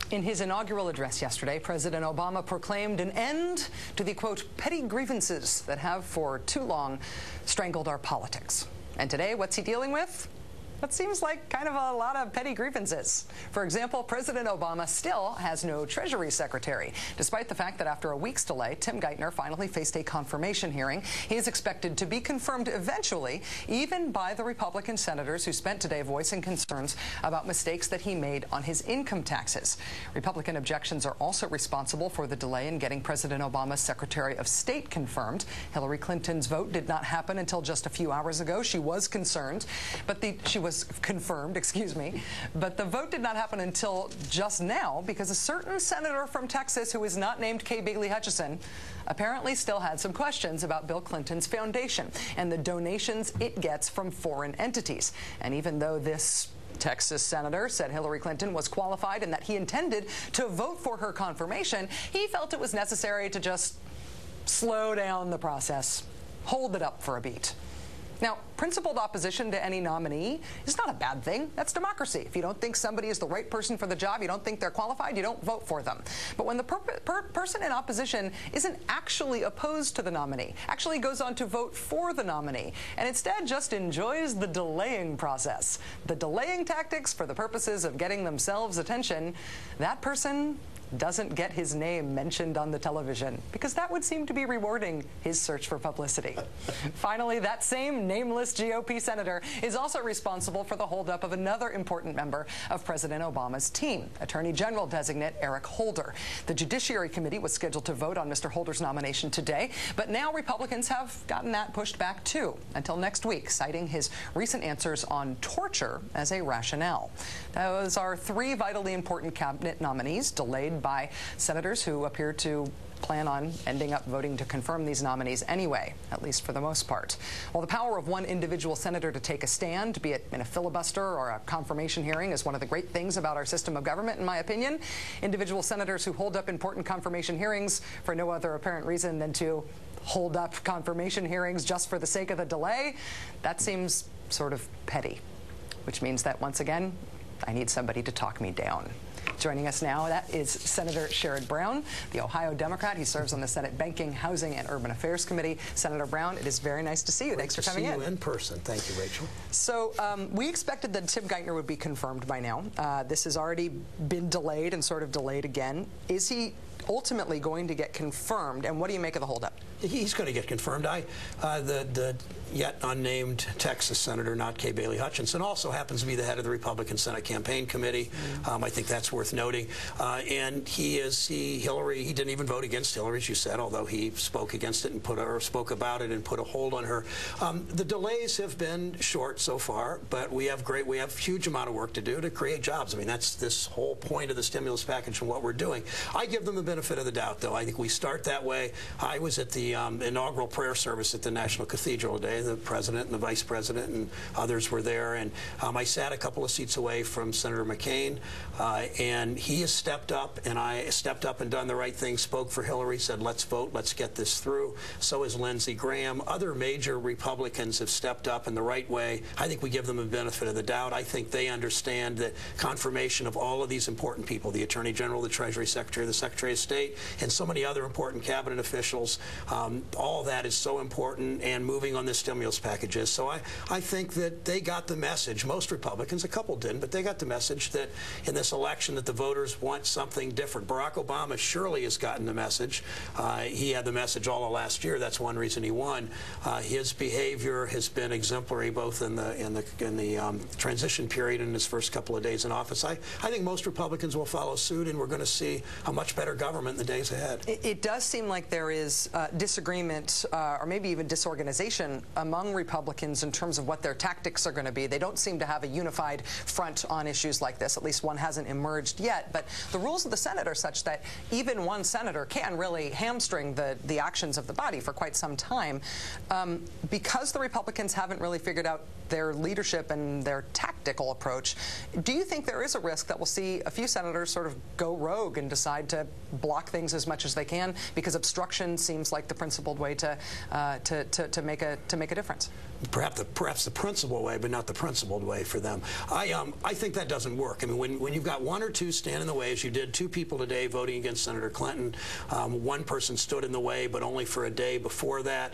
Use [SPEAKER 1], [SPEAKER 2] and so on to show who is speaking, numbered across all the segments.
[SPEAKER 1] In his inaugural address yesterday, President Obama proclaimed an end to the, quote, petty grievances that have for too long strangled our politics. And today, what's he dealing with? That seems like kind of a lot of petty grievances. For example, President Obama still has no Treasury Secretary, despite the fact that after a week's delay, Tim Geithner finally faced a confirmation hearing. He is expected to be confirmed eventually, even by the Republican senators who spent today voicing concerns about mistakes that he made on his income taxes. Republican objections are also responsible for the delay in getting President Obama's Secretary of State confirmed. Hillary Clinton's vote did not happen until just a few hours ago. She was confirmed, but the vote did not happen until just now because a certain senator from Texas who is not named Kay Bailey Hutchison apparently still had some questions about Bill Clinton's foundation and the donations it gets from foreign entities. And even though this Texas senator said Hillary Clinton was qualified and that he intended to vote for her confirmation, he felt it was necessary to just slow down the process, hold it up for a beat. Now, principled opposition to any nominee is not a bad thing. That's democracy. If you don't think somebody is the right person for the job, you don't think they're qualified, you don't vote for them. But when the person in opposition isn't actually opposed to the nominee, actually goes on to vote for the nominee, and instead just enjoys the delaying process, the delaying tactics for the purposes of getting themselves attention, that person doesn't get his name mentioned on the television because that would seem to be rewarding his search for publicity. Finally, that same nameless GOP senator is also responsible for the holdup of another important member of President Obama's team, Attorney General designate Eric Holder. The Judiciary Committee was scheduled to vote on Mr. Holder's nomination today, but now Republicans have gotten that pushed back too until next week, citing his recent answers on torture as a rationale. Those are three vitally important cabinet nominees delayed by senators who appear to plan on ending up voting to confirm these nominees anyway, at least for the most part. Well, the power of one individual senator to take a stand, be it in a filibuster or a confirmation hearing, is one of the great things about our system of government, in my opinion. Individual senators who hold up important confirmation hearings for no other apparent reason than to hold up confirmation hearings just for the sake of the delay, that seems sort of petty, which means that, once again, I need somebody to talk me down. Joining us now, that is Senator Sherrod Brown, the Ohio Democrat. He serves on the Senate Banking, Housing, and Urban Affairs Committee. Senator Brown, it is very nice to see you. Thanks for coming in.
[SPEAKER 2] Great to see you in person. Thank you, Rachel.
[SPEAKER 1] So we expected that Tim Geithner would be confirmed by now. This has already been delayed and sort of delayed again. Is he ultimately going to get confirmed, and what do you make of the holdup?
[SPEAKER 2] He's going to get confirmed. The yet unnamed Texas senator, not Kay Bailey Hutchison, also happens to be the head of the Republican Senate Campaign Committee. I think that's worth noting. And he didn't even vote against Hillary, as you said, although he spoke against it and spoke about it and put a hold on her. The delays have been short so far, but we have a huge amount of work to do to create jobs. I mean, that's this whole point of the stimulus package and what we're doing. I give them the benefit of the doubt, though. I think we start that way. I was at the inaugural prayer service at the National Cathedral today. The president and the vice president and others were there, and I sat a couple of seats away from Senator McCain, and he has stepped up, and I stepped up and done the right thing, spoke for Hillary, said let's vote, let's get this through. So has Lindsey Graham. Other major Republicans have stepped up in the right way. I think we give them a benefit of the doubt. I think they understand that confirmation of all of these important people, the Attorney General, the Treasury Secretary, the Secretary of State, and so many other important cabinet officials, all that is so important, and moving on this stimulus package is. So I think that they got the message. Most Republicans, a couple didn't, but they got the message that in this election that the voters want something different. Barack Obama surely has gotten the message. He had the message all of last year. That's one reason he won. His behavior has been exemplary both in the transition period and his first couple of days in office. I think most Republicans will follow suit, and we're going to see a much better government in the days ahead.
[SPEAKER 1] It does seem like there is disagreement or maybe even disorganization among Republicans in terms of what their tactics are going to be. They don't seem to have a unified front on issues like this. At least one hasn't emerged yet. But the rules of the Senate are such that even one senator can really hamstring the actions of the body for quite some time. Because the Republicans haven't really figured out their leadership and their tactical approach. Do you think there is a risk that we'll see a few senators sort of go rogue and decide to block things as much as they can, because obstruction seems like the principled way to make a difference?
[SPEAKER 2] Perhaps the principled way, but not the principled way for them. I think that doesn't work. I mean, when you've got one or two stand in the way, as you did, two people today voting against Senator Clinton, one person stood in the way, but only for a day before that.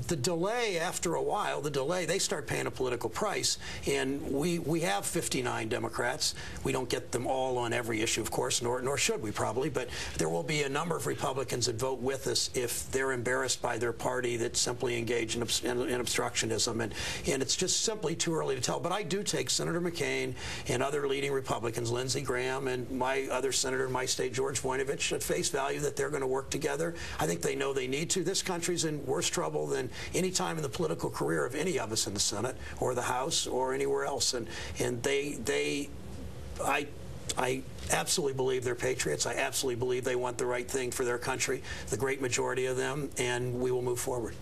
[SPEAKER 2] The delay, after a while, they start paying a political price, and we have 59 Democrats. We don't get them all on every issue, of course, nor should we probably, but there will be a number of Republicans that vote with us if they're embarrassed by their party that's simply engaged in obstructionism. And it's just simply too early to tell. But I do take Senator McCain and other leading Republicans, Lindsey Graham and my other senator in my state, George Voinovich, at face value that they're going to work together. I think they know they need to. This country's in worse trouble than any time in the political career of any of us in the Senate or the House or anywhere else. And I absolutely believe they're patriots. I absolutely believe they want the right thing for their country, the great majority of them, and we will move forward.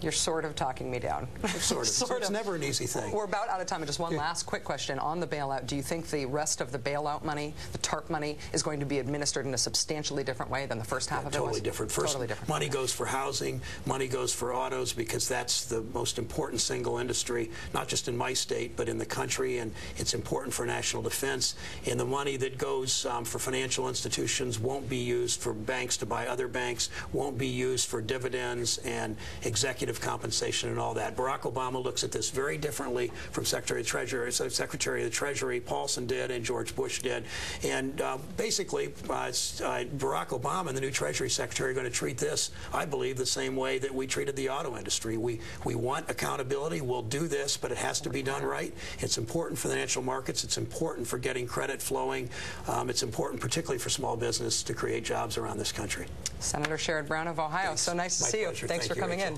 [SPEAKER 1] You're sort of talking me down.
[SPEAKER 2] Sort of. It's never an easy thing.
[SPEAKER 1] We're about out of time. And just one last quick question on the bailout. Do you think the rest of the bailout money, the TARP money, is going to be administered in a substantially different way than the first half of it was?
[SPEAKER 2] Totally different. First, money goes for housing, money goes for autos, because that's the most important single industry, not just in my state, but in the country, and it's important for national defense. And the money that goes for financial institutions won't be used for banks to buy other banks, won't be used for dividends and executive compensation and all that. Barack Obama looks at this very differently from Secretary of the Treasury Paulson did and George Bush did. And basically, Barack Obama and the new Treasury Secretary are going to treat this, I believe, the same way that we treated the auto industry. We want accountability. We'll do this, but it has to be done right. It's important for the financial markets. It's important for getting credit flowing. It's important particularly for small business to create jobs around this country.
[SPEAKER 1] Senator Sherrod Brown of Ohio,
[SPEAKER 2] Thanks.
[SPEAKER 1] so nice to see you. Thanks for coming in.